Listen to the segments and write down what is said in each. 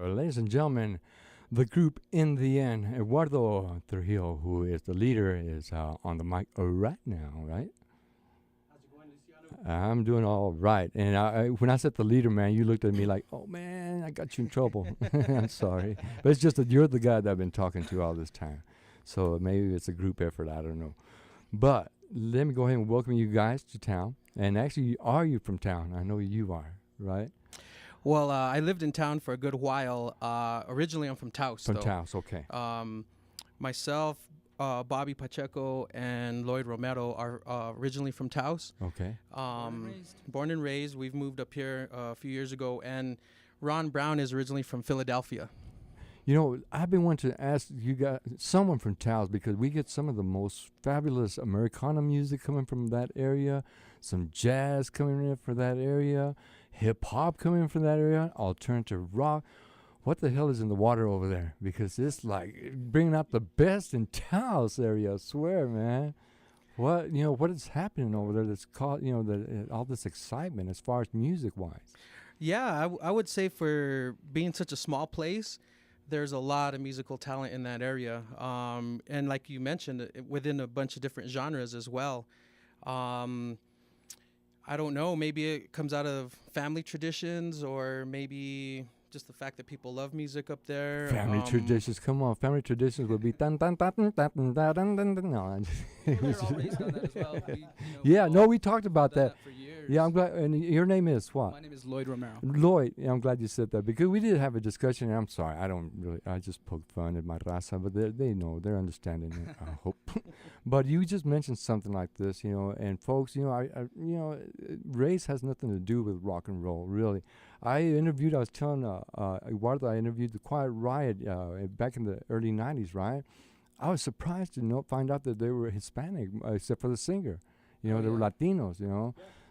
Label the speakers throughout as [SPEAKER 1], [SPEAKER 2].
[SPEAKER 1] Ladies and gentlemen, the group in the end, Eduardo Trujillo, who is the leader, is on the mic right now, right?
[SPEAKER 2] How's it going, Luciano?
[SPEAKER 1] I'm doing all right. And when I said the leader, man, you looked at me like, oh, man, I got you in trouble. I'm sorry. But it's just that you're the guy that I've been talking to all this time. So maybe it's a group effort. I don't know. But let me go ahead and welcome you guys to town. And actually, are you from town? I know you are, right?
[SPEAKER 2] Well, I lived in town for a good while. Originally, I'm from Taos,
[SPEAKER 1] From
[SPEAKER 2] though.
[SPEAKER 1] Taos, okay.
[SPEAKER 2] Myself, Bobby Pacheco, and Lloyd Romero are originally from Taos.
[SPEAKER 1] Okay.
[SPEAKER 2] Born and raised. We've moved up here a few years ago. And Ron Brown is originally from Philadelphia.
[SPEAKER 1] You know, I've been wanting to ask you guys, someone from Taos, because we get some of the most fabulous Americana music coming from that area, some jazz coming in from that area, hip hop coming from that area, alternative rock. What the hell is in the water over there? Because it's like bringing out the best in Taos area. I swear, man. What is happening over there that's caught, all this excitement as far as music wise?
[SPEAKER 2] Yeah, I would say for being such a small place, there's a lot of musical talent in that area. And like you mentioned, within a bunch of different genres as well. I don't know, maybe it comes out of family traditions or maybe just the fact that people love music up there.
[SPEAKER 1] Family traditions, come on. Family traditions would be dun dun dun dun dun dun dun dun dun dun. No,
[SPEAKER 3] We're all raised on that as well.
[SPEAKER 1] yeah, no, we talked about that.
[SPEAKER 3] For years.
[SPEAKER 1] Yeah, I'm glad. And your name is what?
[SPEAKER 3] My name is Lloyd Romero.
[SPEAKER 1] Lloyd. Yeah, I'm glad you said that because we did have a discussion. And I'm sorry, I just poked fun at my raza, but they know, they're understanding it, I hope. But you just mentioned something like this, and folks, race has nothing to do with rock and roll, really. I was telling Eduardo, I interviewed the Quiet Riot back in the early 90s, right? I was surprised to find out that they were Hispanic, except for the singer. They were Latinos,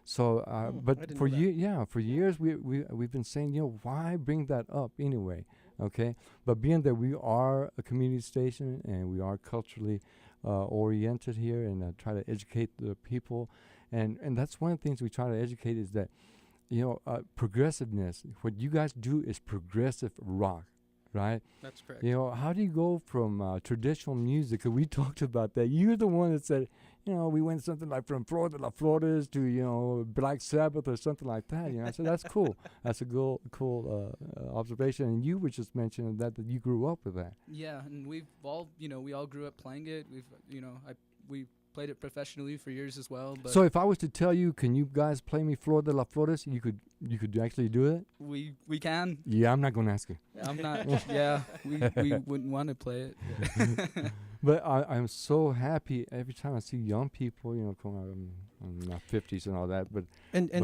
[SPEAKER 1] So, but for years we've been saying, why bring that up anyway? Okay, but being that we are a community station and we are culturally oriented here and try to educate the people, and that's one of the things we try to educate is that progressiveness. What you guys do is progressive rock, right?
[SPEAKER 2] That's correct.
[SPEAKER 1] How do you go from traditional music? 'Cause we talked about that. You're the one that said, we went something like from Florida La Flores to, Black Sabbath or something like that. So that's cool. That's a cool observation. And you were just mentioning that you grew up with that.
[SPEAKER 3] Yeah, and we've all, we all grew up playing it. We played it professionally for years as well. But
[SPEAKER 1] so if I was to tell you, can you guys play me Florida La Flores? You could actually do it?
[SPEAKER 3] we can.
[SPEAKER 1] Yeah, I'm not going to ask you.
[SPEAKER 3] I'm not. Yeah, we wouldn't want to play it.
[SPEAKER 1] But I'm so happy every time I see young people, coming out in my 50s and all that. But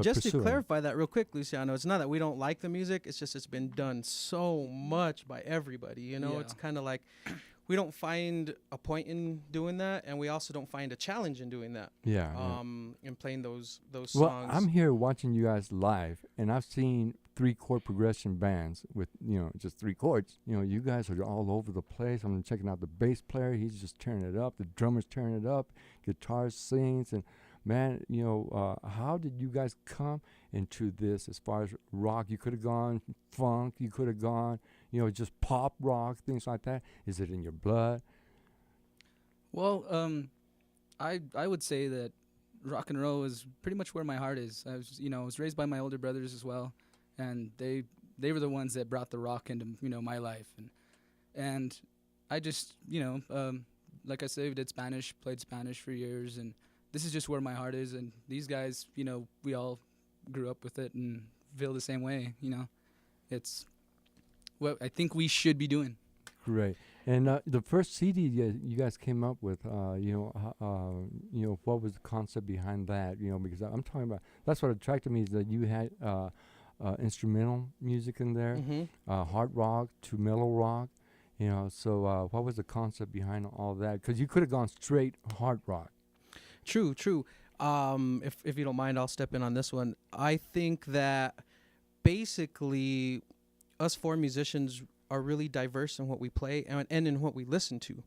[SPEAKER 2] just to
[SPEAKER 1] pursuing.
[SPEAKER 2] clarify that real quick, Luciano, it's not that we don't like the music. It's just it's been done so much by everybody.
[SPEAKER 3] Yeah.
[SPEAKER 2] It's kind of like we don't find a point in doing that, and we also don't find a challenge in doing that.
[SPEAKER 1] Yeah.
[SPEAKER 2] In playing those songs.
[SPEAKER 1] Well, I'm here watching you guys live, and I've seen 3-chord progression bands with just 3 chords. You guys are all over the place. I'm checking out the bass player; he's just tearing it up. The drummer's tearing it up. Guitar sings, and man, how did you guys come into this? As far as rock, you could have gone funk. You could have gone, just pop rock, things like that. Is it in your blood?
[SPEAKER 3] Well, I would say that rock and roll is pretty much where my heart is. I was raised by my older brothers as well, and they were the ones that brought the rock into my life, and I just like I said, did Spanish, played Spanish for years, and this is just where my heart is. And these guys, we all grew up with it and feel the same way. It's what I think we should be doing.
[SPEAKER 1] Great. And the first CD you guys came up with, what was the concept behind that? Because I'm talking about, that's what attracted me is that you had instrumental music in there, hard rock to mellow rock. So what was the concept behind all that? Because you could have gone straight hard rock.
[SPEAKER 2] True. If you don't mind, I'll step in on this one. I think that basically us 4 musicians are really diverse in what we play and in what we listen to.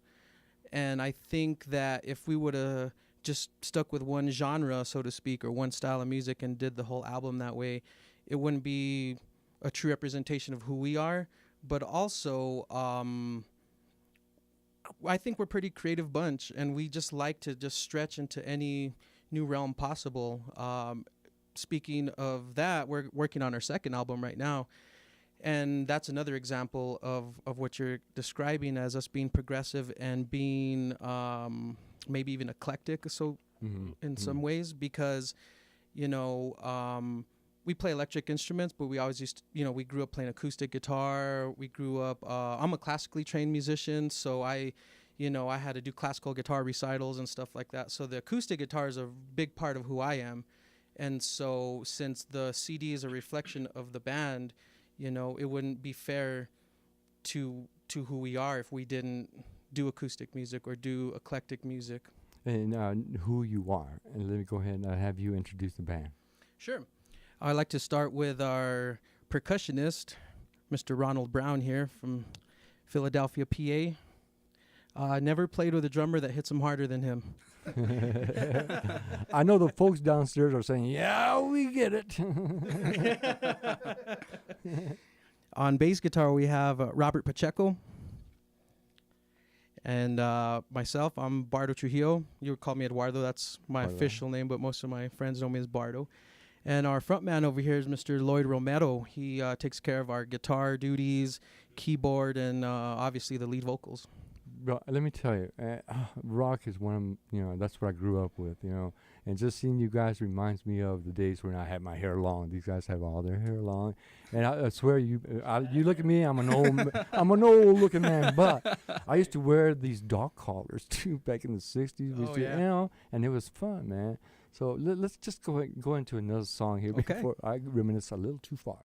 [SPEAKER 2] And I think that if we would have just stuck with one genre, so to speak, or one style of music and did the whole album that way, it wouldn't be a true representation of who we are. but also I think we're a pretty creative bunch, and we just like to just stretch into any new realm possible. Speaking of that, we're working on our second album right now, and that's another example of what you're describing as us being progressive and being maybe even eclectic. So in some ways, because you know we play electric instruments, but we always used to, we grew up playing acoustic guitar. We grew up I'm a classically trained musician, so I had to do classical guitar recitals and stuff like that. So the acoustic guitar is a big part of who I am. And so since the CD is a reflection of the band, it wouldn't be fair to who we are if we didn't do acoustic music or do eclectic music.
[SPEAKER 1] And who you are. And let me go ahead and have you introduce the band.
[SPEAKER 2] Sure. I'd like to start with our percussionist, Mr. Ronald Brown here from Philadelphia, PA. Never played with a drummer that hits him harder than him.
[SPEAKER 1] I know the folks downstairs are saying, yeah, we get it.
[SPEAKER 2] On bass guitar, we have Robert Pacheco. And myself, I'm Bardo Trujillo. You would call me Eduardo. That's my official name, but most of my friends know me as Bardo. And our front man over here is Mr. Lloyd Romero. He takes care of our guitar duties, keyboard, and obviously the lead vocals.
[SPEAKER 1] Bro, let me tell you, rock is one of, that's what I grew up with, and just seeing you guys reminds me of the days when I had my hair long. These guys have all their hair long, and I swear you look at me, I'm an old looking man, but I used to wear these dog collars too back in the 60s, and it was fun, man. So let's just go into another song here before I reminisce a little too far.